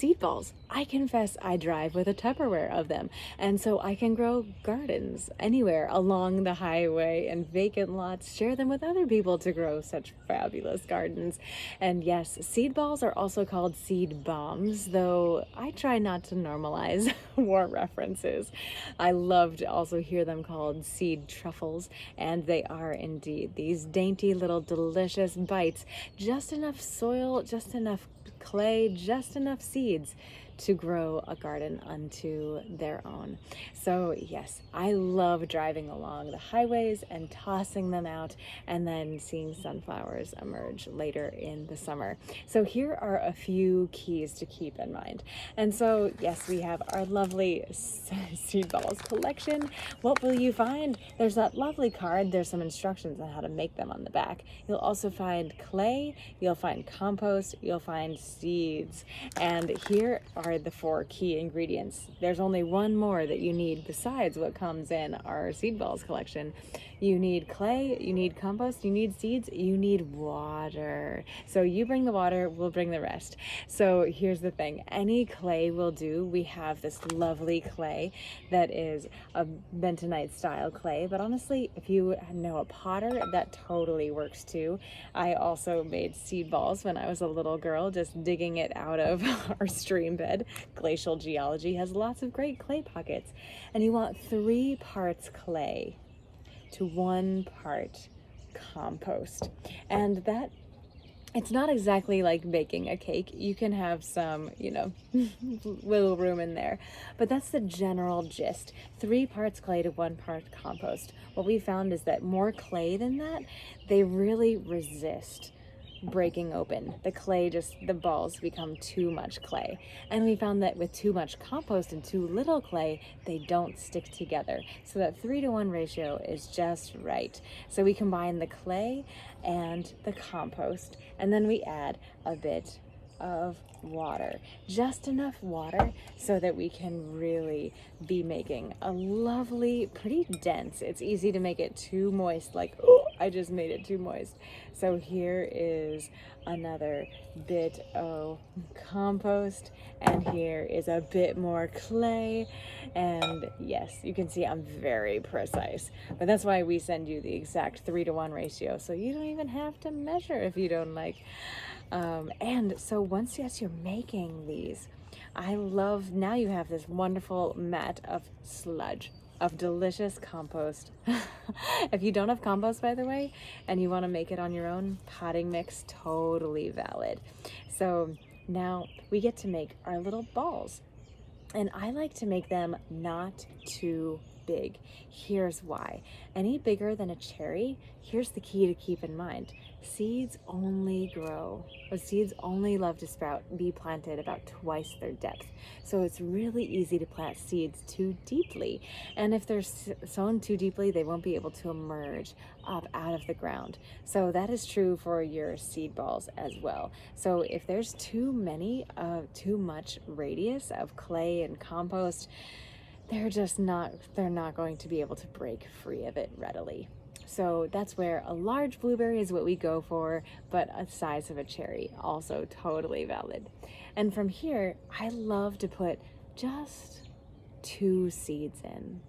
seed balls. I confess I drive with a Tupperware of them, and so I can grow gardens anywhere along the highway and vacant lots, share them with other people to grow such fabulous gardens. And yes, seed balls are also called seed bombs, though I try not to normalize war references. I love to also hear them called seed truffles, and they are indeed these dainty little delicious bites, just enough soil, just enough clay, just enough seeds to grow a garden unto their own. So yes, I love driving along the highways and tossing them out and then seeing sunflowers emerge later in the summer. So here are a few keys to keep in mind. And so yes, we have our lovely seed balls collection. What will you find? There's that lovely card. There's some instructions on how to make them on the back. You'll also find clay, you'll find compost, you'll find seeds. And here are the 4 key ingredients. There's only one more that you need besides what comes in our seed balls collection. You need clay, you need compost, you need seeds, you need water. So you bring the water, we'll bring the rest. So here's the thing, any clay will do. We have this lovely clay that is a bentonite style clay, but honestly, if you know a potter, that totally works too. I also made seed balls when I was a little girl, just digging it out of our stream bed. Glacial geology has lots of great clay pockets. And you want 3 parts clay to 1 part compost. And that, it's not exactly like baking a cake. You can have some, wiggle room in there, but that's the general gist. 3 parts clay to 1 part compost. What we found is that more clay than that, they really resist breaking open. The clay, the balls become too much clay. And we found that with too much compost and too little clay, they don't stick together. So that 3-to-1 ratio is just right. So we combine the clay and the compost, and then we add a bit of water, just enough water so that we can really be making a lovely, pretty dense. It's easy to make it too moist, like, oh, I just made it too moist. So here is another bit of compost, and here is a bit more clay. And yes, you can see I'm very precise, but that's why we send you the exact 3-to-1 ratio, so you don't even have to measure if you don't like. And so once, yes, you're making these, I love, now you have this wonderful mat of sludge, of delicious compost. If you don't have compost, by the way, and you want to make it on your own, potting mix, totally valid. So now we get to make our little balls. And I like to make them not too big. Here's why. Any bigger than a cherry, here's the key to keep in mind. Seeds only love to be planted about twice their depth. So it's really easy to plant seeds too deeply. And if they're sown too deeply, they won't be able to emerge up out of the ground. So that is true for your seed balls as well. So if there's too much radius of clay and compost, they're not going to be able to break free of it readily. So that's where a large blueberry is what we go for, but a size of a cherry, also totally valid. And from here, I love to put just 2 seeds in.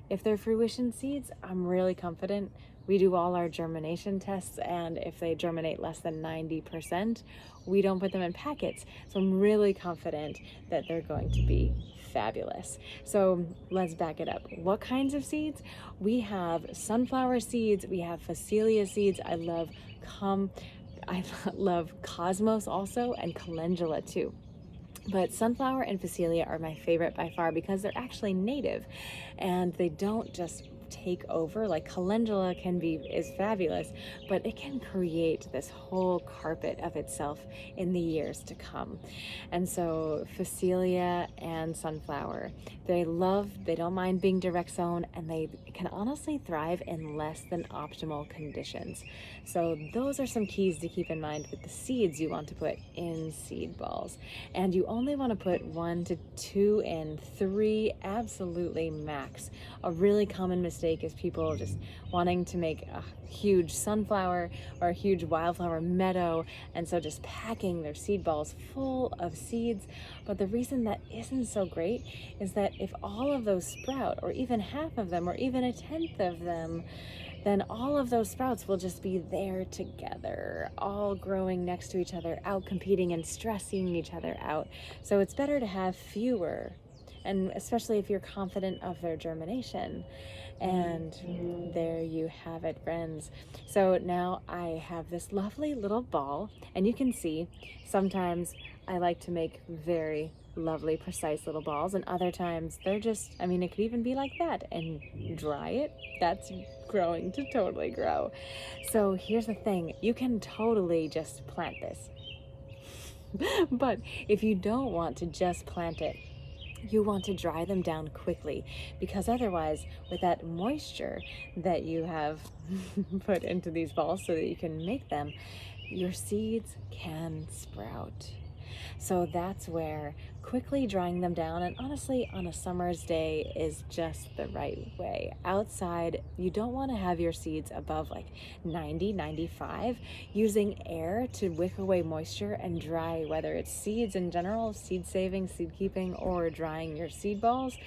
If they're Fruition seeds, I'm really confident. We do all our germination tests, and if they germinate less than 90%, we don't put them in packets. So I'm really confident that they're going to be fabulous. So let's back it up. What kinds of seeds? We have sunflower seeds, we have phacelia seeds. I love cosmos also, and calendula too. But sunflower and phacelia are my favorite by far because they're actually native and they don't just take over. Like calendula is fabulous, but it can create this whole carpet of itself in the years to come. And so phacelia and sunflower, they don't mind being direct sown, and they can honestly thrive in less than optimal conditions. So those are some keys to keep in mind with the seeds you want to put in seed balls. And you only want to put 1 to 2 in, 3 absolutely max. A really common mistake mistake is people just wanting to make a huge sunflower or a huge wildflower meadow, and so just packing their seed balls full of seeds. But the reason that isn't so great is that if all of those sprout, or even half of them, or even a tenth of them, then all of those sprouts will just be there together, all growing next to each other, out competing and stressing each other out. So it's better to have fewer, and especially if you're confident of their germination. And there you have it, friends. So now I have this lovely little ball, and you can see sometimes I like to make very lovely, precise little balls, and other times they're just, I mean, it could even be like that, and dry it, that's growing to totally grow. So here's the thing, you can totally just plant this. But if you don't want to just plant it, you want to dry them down quickly, because otherwise, with that moisture that you have put into these balls so that you can make them, your seeds can sprout. So that's where quickly drying them down, and honestly on a summer's day, is just the right way. Outside, you don't want to have your seeds above like 90, 95. Using air to wick away moisture and dry, whether it's seeds in general, seed saving, seed keeping, or drying your seed balls,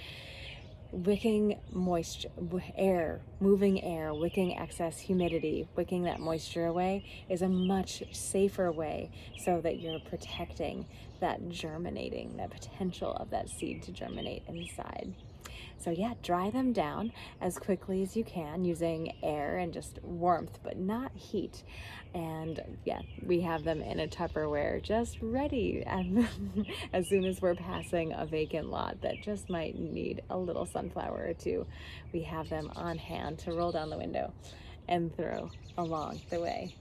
wicking moisture, air, moving air, wicking excess humidity, wicking that moisture away is a much safer way, so that you're protecting that germinating, that potential of that seed to germinate inside. So yeah, dry them down as quickly as you can using air and just warmth, but not heat. And yeah, we have them in a Tupperware just ready as soon as we're passing a vacant lot that just might need a little sunflower or two. We have them on hand to roll down the window and throw along the way.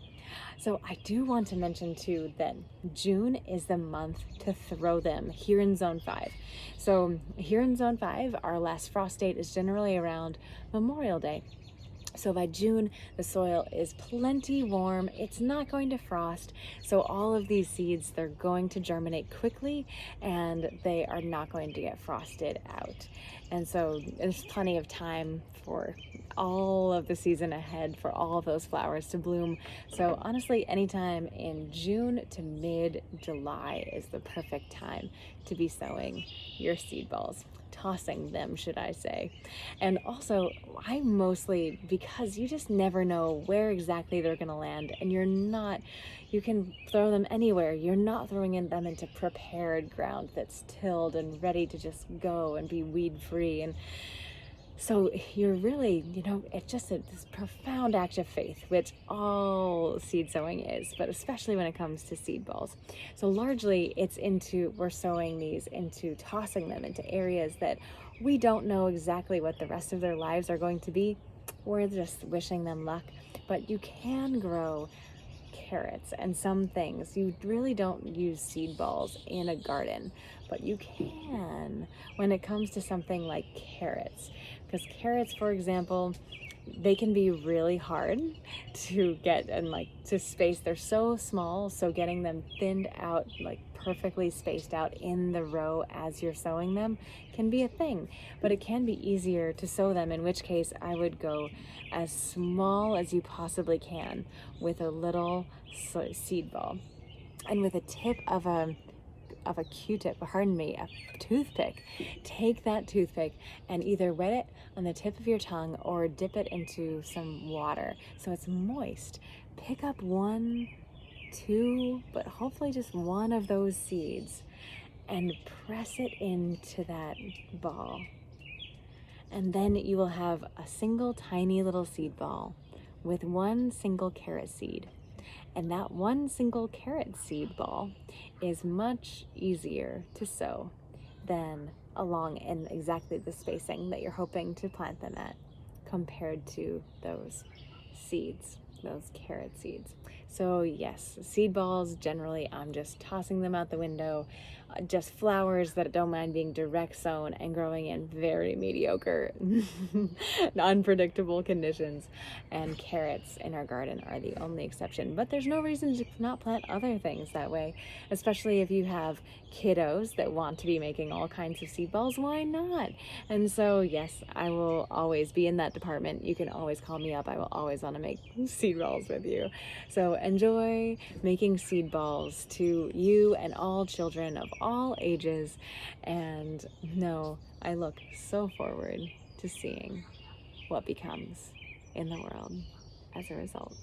So I do want to mention too that June is the month to throw them here in Zone 5. So here in Zone 5, our last frost date is generally around Memorial Day. So by June, the soil is plenty warm, it's not going to frost, so all of these seeds, they're going to germinate quickly, and they are not going to get frosted out. And so there's plenty of time for all of the season ahead for all of those flowers to bloom. So honestly, anytime in June to mid-July is the perfect time to be sowing your seed balls. Tossing them, should I say. And also, I mostly, because you just never know where exactly they're going to land, and you can throw them anywhere. You're not throwing them into prepared ground that's tilled and ready to just go and be weed free. And so you're really, it's just this profound act of faith, which all seed sowing is, but especially when it comes to seed balls. So largely we're sowing these into, tossing them into areas that we don't know exactly what the rest of their lives are going to be. We're just wishing them luck, but you can grow carrots and some things. You really don't use seed balls in a garden, but you can when it comes to something like carrots. Because carrots, for example, they can be really hard to get and to space. They're so small, so getting them thinned out, perfectly spaced out in the row as you're sowing them can be a thing. But it can be easier to sow them, in which case I would go as small as you possibly can with a little seed ball, and with a tip of a Q-tip, a toothpick. Take that toothpick and either wet it on the tip of your tongue or dip it into some water so it's moist. Pick up 1, 2, but hopefully just one of those seeds and press it into that ball. And then you will have a single tiny little seed ball with one single carrot seed. And that one single carrot seed ball is much easier to sow than along in exactly the spacing that you're hoping to plant them at, compared to those seeds, those carrot seeds. So yes, seed balls, generally I'm just tossing them out the window. Just flowers that don't mind being direct sown and growing in very mediocre, unpredictable conditions. And carrots in our garden are the only exception. But there's no reason to not plant other things that way, especially if you have kiddos that want to be making all kinds of seed balls. Why not? And so yes, I will always be in that department. You can always call me up. I will always want to make seed balls with you. So enjoy making seed balls to you and all children of all ages. And no, I look so forward to seeing what becomes in the world as a result.